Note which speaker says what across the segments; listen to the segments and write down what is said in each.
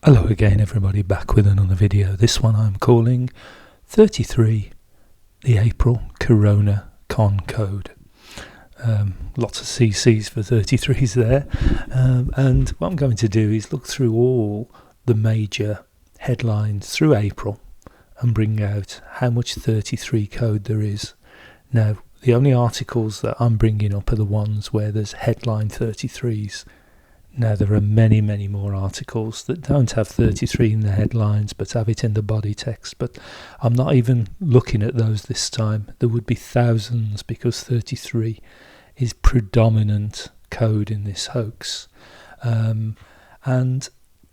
Speaker 1: Hello again everybody, back with another video. This one I'm calling 33, the April ColonaCon code. Lots of CCs for 33s there. And what I'm going to do is look through all the major headlines through April and bring out how much 33 code there is. Now, the only articles that I'm bringing up are the ones where there's headline 33s. Now, there are many, many more articles that don't have 33 in the headlines but have it in the body text. But I'm not even looking at those this time. There would be thousands because 33 is predominant code in this hoax. And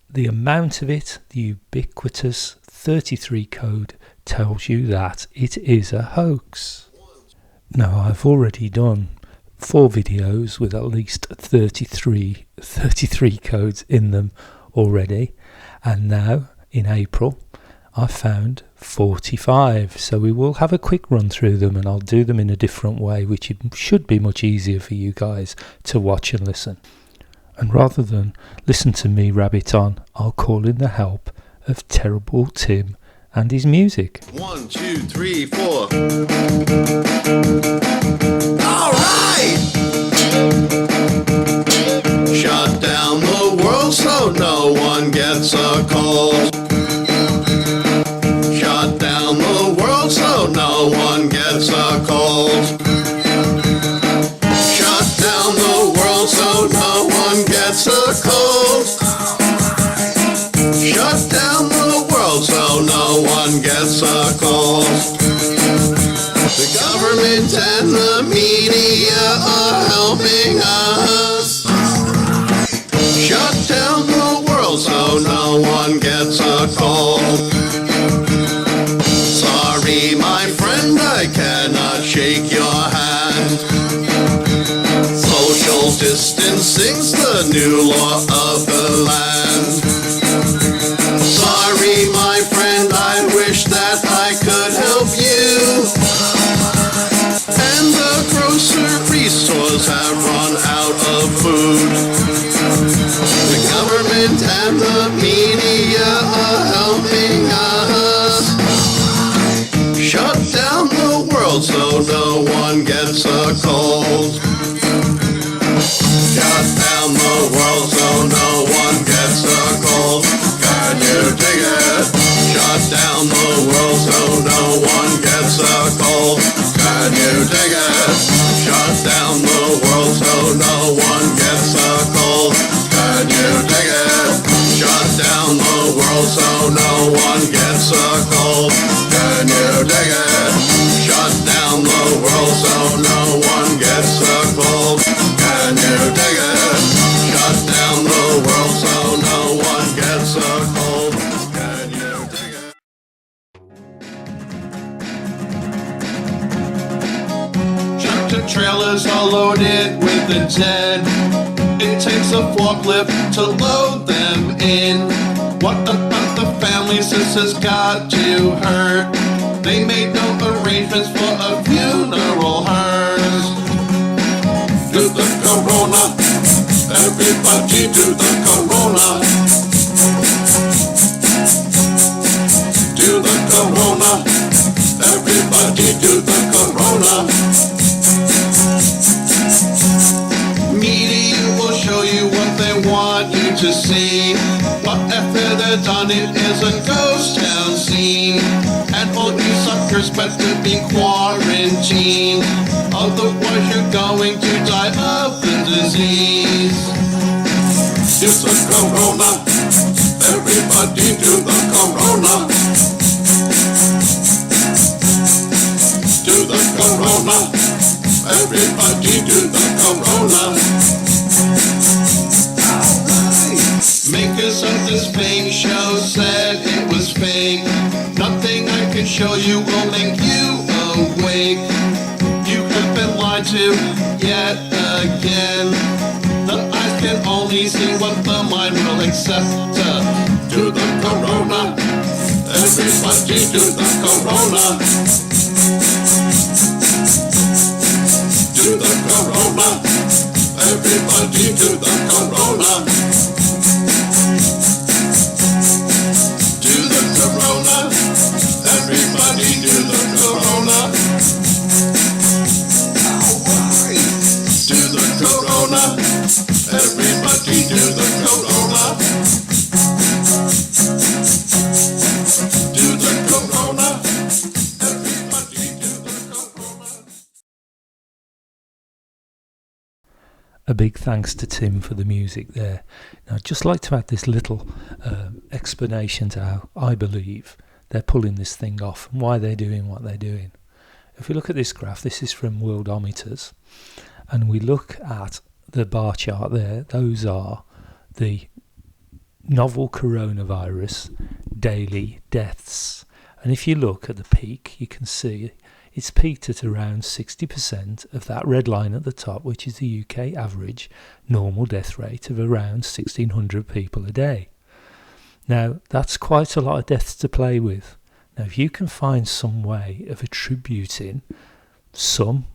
Speaker 1: the amount of it, the ubiquitous 33 code, tells you that it is a hoax. Now, I've already done 4 videos with at least 33 codes in them already, and now in April I found 45, so we will have a quick run through them, and I'll do them in a different way, which should be much easier for you guys to watch and listen. And rather than listen to me rabbit on, I'll call in the help of Terrible Tim and his music.
Speaker 2: 1, 2, 3, 4. All right! Shut down the world so no one gets a cold. Shut down the world so no one gets a cold. Shut down the world so no one gets a cold. Shut down the world so no one gets a cold. The government and the media are helping us. Shut down the world so no one gets a cold. Sorry, my friend, I cannot shake your hand. Social distancing's the new law of the land. Sorry, my friend, I wish that I could help you. And the grocery stores have run out of food. The government and the media are helping us. Shut down the world so no one gets a cold. Shut down the world so no one gets a cold. Can you dig it? Shut down the world so no one gets a cold. Can you dig it? Shut down the world so no one gets a cold. Can you dig it? Shut down the world so no one gets a cold. Can you dig it? Shut down the world so no one gets a cold. Can you dig it? Shut down the world so no one gets a cold. Can you dig it? Tractor trailers are loaded with the dead. It takes a forklift to load them in. What about the families this has got to hurt? They made no arrangements for a funeral hearse. Do the corona, everybody do the corona. Do the corona, everybody do the corona. Media will show you what they want you to see. But after they're done, it is a ghost town scene. And all you suckers better be quarantined. Otherwise you're going to die of the disease. Do the corona, everybody do the corona. Do the corona, everybody do the corona. Makers of this fake show said it was fake. Nothing I can show you will make you awake. You have been lied to yet again. The eyes can only see what the mind will accept. Do the corona, everybody do the corona. Do the corona, everybody do the corona.
Speaker 1: a big thanks to Tim for the music there. Now, I'd just like to add this little explanation to how I believe they're pulling this thing off and why they're doing what they're doing. If we look at this graph, this is from Worldometers, and we look at the bar chart there, those are the novel coronavirus daily deaths. And if you look at the peak, you can see it's peaked at around 60% of that red line at the top, which is the UK average normal death rate of around 1,600 people a day. Now, that's quite a lot of deaths to play with. Now, if you can find some way of attributing some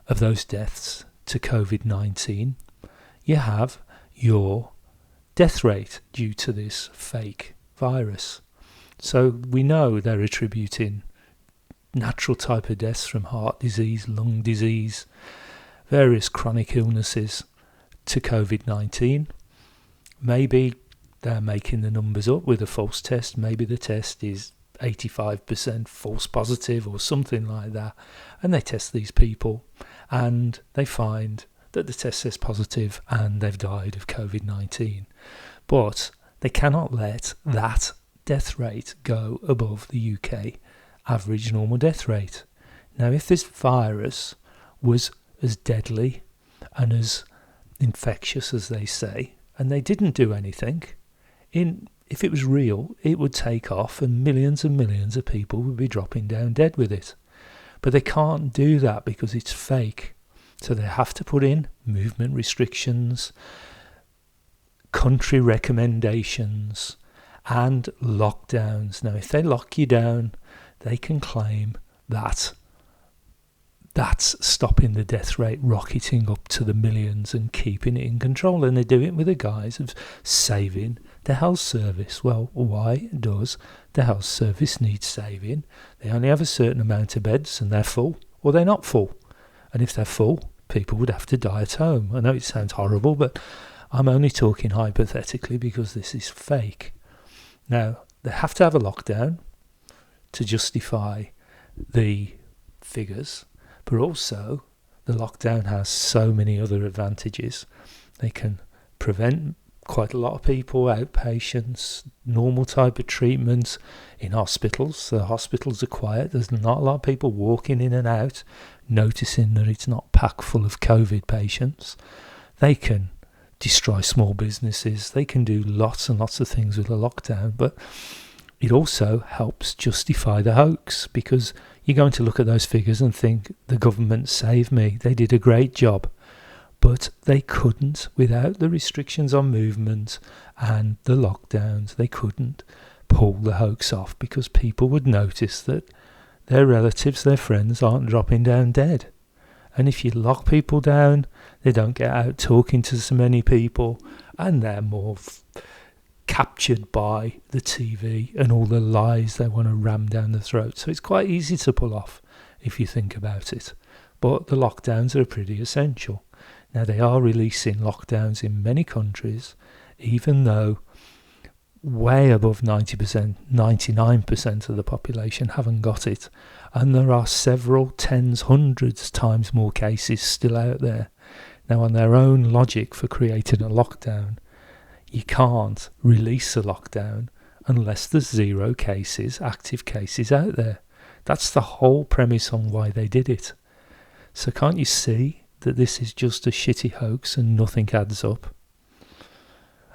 Speaker 1: of those deaths to COVID-19, you have your death rate due to this fake virus. So we know they're attributing natural type of deaths from heart disease, lung disease, various chronic illnesses to COVID-19. Maybe they're making the numbers up with a false test. Maybe the test is 85% false positive or something like that, and they test these people and they find that the test says positive and they've died of COVID-19. But they cannot let that death rate go above the UK average normal death rate. Now, if this virus was as deadly and as infectious as they say, and they didn't do anything, if it was real, it would take off and millions of people would be dropping down dead with it. But they can't do that because it's fake. So they have to put in movement restrictions, country recommendations, and lockdowns. Now, if they lock you down, they can claim that that's stopping the death rate rocketing up to the millions and keeping it in control. And they do it with the guise of saving the health service. Well, why does the health service need saving? They only have a certain amount of beds and they're full, or they're not full. And if they're full, people would have to die at home. I know it sounds horrible, but I'm only talking hypothetically because this is fake. Now, they have to have a lockdown to justify the figures, but also the lockdown has so many other advantages. They can prevent quite a lot of people, outpatients, normal type of treatments in hospitals. So hospitals are quiet. There's not a lot of people walking in and out, noticing that it's not packed full of COVID patients. They can destroy small businesses. They can do lots and lots of things with a lockdown, but it also helps justify the hoax, because you're going to look at those figures and think the government saved me. They did a great job. But they couldn't, without the restrictions on movement and the lockdowns, they couldn't pull the hoax off, because people would notice that their relatives, their friends aren't dropping down dead. And if you lock people down, they don't get out talking to so many people, and they're more captured by the TV and all the lies they want to ram down the throat. So it's quite easy to pull off if you think about it. But the lockdowns are pretty essential. Now, they are releasing lockdowns in many countries, even though way above 90%, 99% of the population haven't got it. And there are several tens, hundreds times more cases still out there. Now, on their own logic for creating a lockdown, you can't release a lockdown unless there's 0 cases, active cases out there. That's the whole premise on why they did it. So can't you see that this is just a shitty hoax and nothing adds up?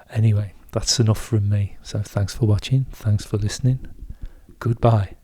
Speaker 1: Anyway, that's enough from me. So thanks for watching. Thanks for listening. Goodbye.